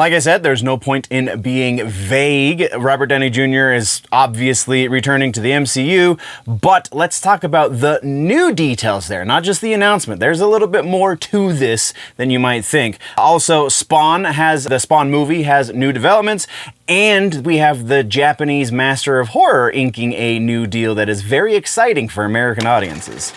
Like I said, there's no point in being vague. Robert Downey Jr. is obviously returning to the MCU, but let's talk about the new details there, not just the announcement. There's a little bit more to this than you might think. Also, the Spawn movie has new developments, and we have the Japanese Master of Horror inking a new deal that is very exciting for American audiences.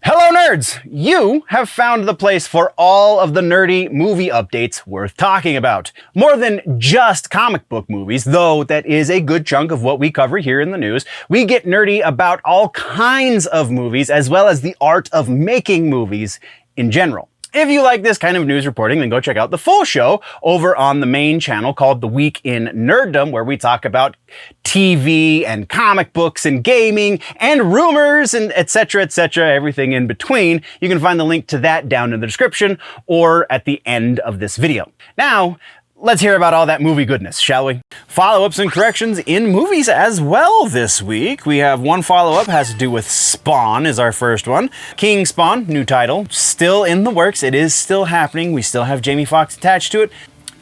Hello nerds! You have found the place for all of the nerdy movie updates worth talking about. More than just comic book movies, though that is a good chunk of what we cover here in the news. We get nerdy about all kinds of movies, as well as the art of making movies in general. If you like this kind of news reporting, then go check out the full show over on the main channel called The Week in Nerddom, where we talk about TV and comic books and gaming and rumors and etc., everything in between. You can find the link to that down in the description or at the end of this video. Now, let's hear about all that movie goodness, shall we? Follow-ups and corrections in movies as well this week. We have one follow-up, has to do with Spawn is our first one. King Spawn, new title, still in the works. It is still happening. We still have Jamie Foxx attached to it.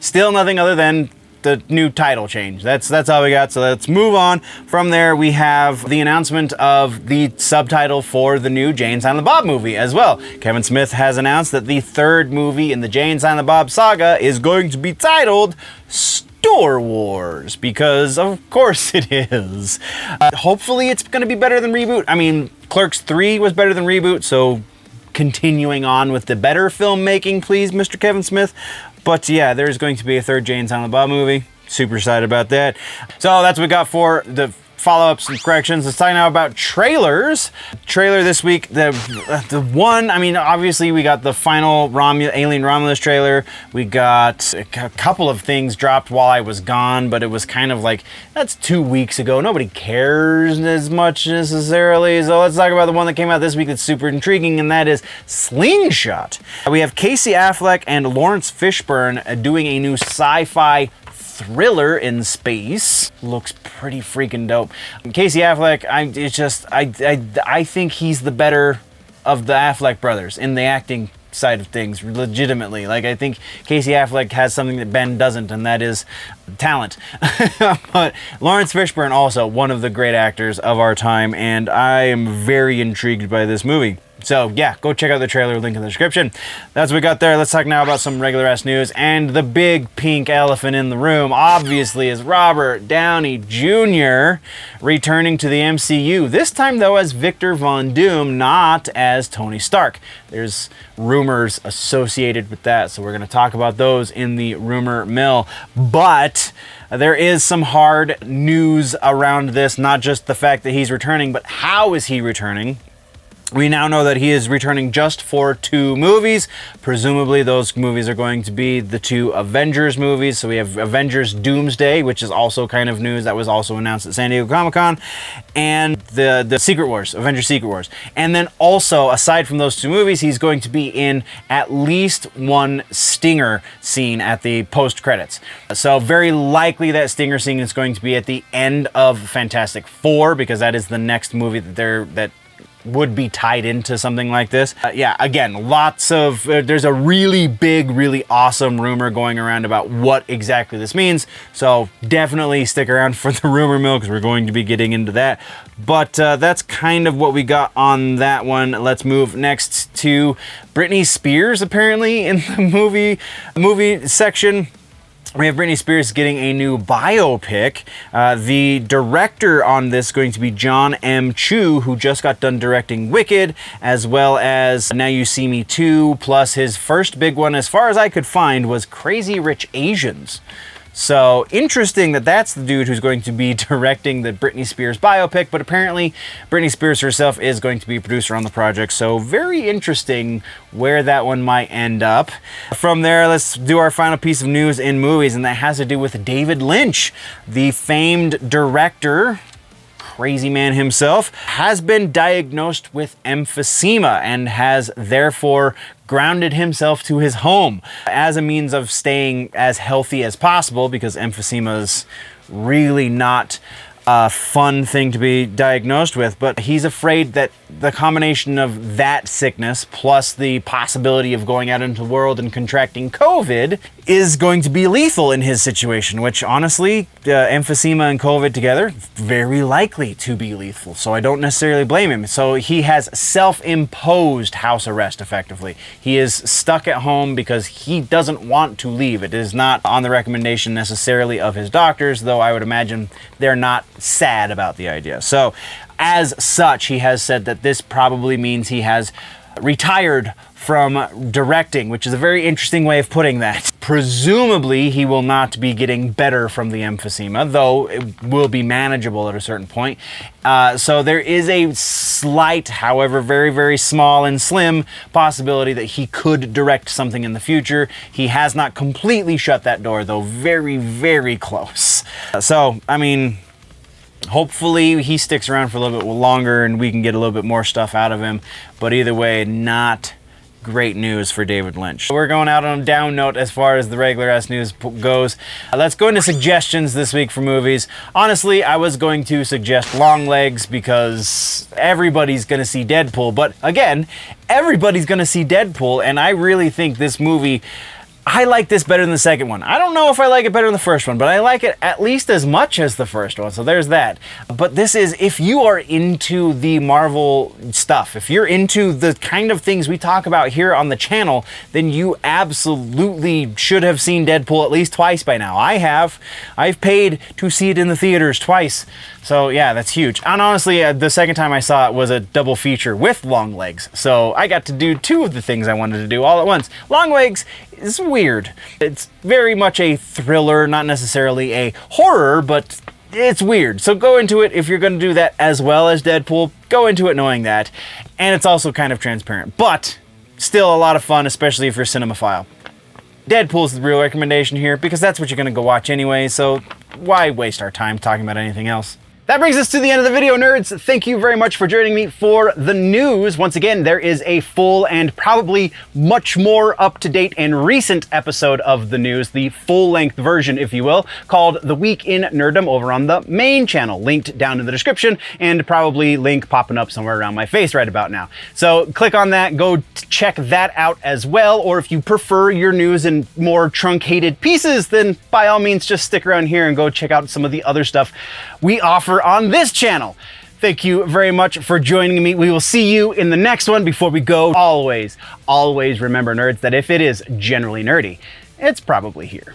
Still nothing other than the new title change. That's all we got, so let's move on. From there, we have the announcement of the subtitle for the new Jay and Silent Bob movie as well. Kevin Smith has announced that the third movie in the Jay and Silent Bob saga is going to be titled Store Wars, because of course it is. Hopefully it's going to be better than Reboot. I mean, Clerks 3 was better than Reboot, so continuing on with the better filmmaking, please, Mr. Kevin Smith. But yeah, there's going to be a third Jay and Silent Bob movie. Super excited about that. So that's what we got for the follow-ups and corrections. Let's talk now about trailers. Trailer this week, the one, I mean, obviously we got the final Alien Romulus trailer. We got a couple of things dropped while I was gone, but it was kind of like, that's 2 weeks ago. Nobody cares as much necessarily. So let's talk about the one that came out this week that's super intriguing, and that is Slingshot. We have Casey Affleck and Lawrence Fishburne doing a new sci-fi thriller in space. Looks pretty freaking dope. Casey Affleck, I think he's the better of the Affleck brothers in the acting side of things, legitimately. Like, I think Casey Affleck has something that Ben doesn't, and that is talent. But Lawrence Fishburne, also one of the great actors of our time, and I am very intrigued by this movie. So yeah, go check out the trailer, link in the description. That's what we got there. Let's talk now about some regular ass news. And the big pink elephant in the room, obviously, is Robert Downey Jr. returning to the MCU. This time, though, as Victor Von Doom, not as Tony Stark. There's rumors associated with that, so we're going to talk about those in the rumor mill. But there is some hard news around this, not just the fact that he's returning, but how is he returning? We now know that he is returning just for 2 movies. Presumably those movies are going to be the 2 Avengers movies. So we have Avengers Doomsday, which is also kind of news that was also announced at San Diego Comic-Con, and the Secret Wars, Avengers Secret Wars. And then also, aside from those 2 movies, he's going to be in at least one Stinger scene at the post-credits. So very likely that Stinger scene is going to be at the end of Fantastic Four, because that is the next movie that would be tied into something like this. Yeah, again, lots of, there's a really big, really awesome rumor going around about what exactly this means. So definitely stick around for the rumor mill, because we're going to be getting into that. But that's kind of what we got on that one. Let's move next to Britney Spears, apparently, in the movie section. We have Britney Spears getting a new biopic. The director on this is going to be John M. Chu, who just got done directing Wicked, as well as Now You See Me 2, plus his first big one, as far as I could find, was Crazy Rich Asians. So interesting that that's the dude who's going to be directing the Britney Spears biopic, but apparently Britney Spears herself is going to be a producer on the project, so very interesting where that one might end up. From there, let's do our final piece of news in movies, and that has to do with David Lynch, the famed director, crazy man himself, has been diagnosed with emphysema and has therefore grounded himself to his home as a means of staying as healthy as possible, because emphysema is really not a fun thing to be diagnosed with, but he's afraid that the combination of that sickness plus the possibility of going out into the world and contracting COVID is going to be lethal in his situation, which honestly, emphysema and COVID together, very likely to be lethal. So I don't necessarily blame him. So he has self-imposed house arrest effectively. He is stuck at home because he doesn't want to leave. It is not on the recommendation necessarily of his doctors, though I would imagine they're not sad about the idea. So as such, he has said that this probably means he has retired from directing, which is a very interesting way of putting that. Presumably, he will not be getting better from the emphysema, though it will be manageable at a certain point. So there is a slight, however, very, very small and slim possibility that he could direct something in the future. He has not completely shut that door, though very, very close. So, I mean, hopefully he sticks around for a little bit longer and we can get a little bit more stuff out of him. But either way, not great news for David Lynch. We're going out on a down note as far as the regular ass news goes. Let's go into suggestions this week for movies. Honestly, I was going to suggest Longlegs because everybody's going to see Deadpool. But again, everybody's going to see Deadpool, and I really think this movie, I like this better than the second one. I don't know if I like it better than the first one, but I like it at least as much as the first one, so there's that. But this is, if you are into the Marvel stuff, if you're into the kind of things we talk about here on the channel, then you absolutely should have seen Deadpool at least twice by now. I have. I've paid to see it in the theaters twice. So yeah, that's huge. And honestly, the second time I saw it was a double feature with Longlegs. So I got to do two of the things I wanted to do all at once. Longlegs is weird. It's very much a thriller, not necessarily a horror, but it's weird. So go into it, if you're going to do that as well as Deadpool, go into it knowing that. And it's also kind of transparent, but still a lot of fun, especially if you're a cinemaphile. Deadpool's the real recommendation here because that's what you're going to go watch anyway, so why waste our time talking about anything else? That brings us to the end of the video, nerds. Thank you very much for joining me for the news. Once again, there is a full and probably much more up-to-date and recent episode of the news, the full-length version, if you will, called The Week in Nerddom over on the main channel, linked down in the description, and probably link popping up somewhere around my face right about now. So click on that, go check that out as well, or if you prefer your news in more truncated pieces, then by all means just stick around here and go check out some of the other stuff we offer on this channel. Thank you very much for joining me. We will see you in the next one. Before we go, always remember, nerds, that if it is generally nerdy, it's probably here.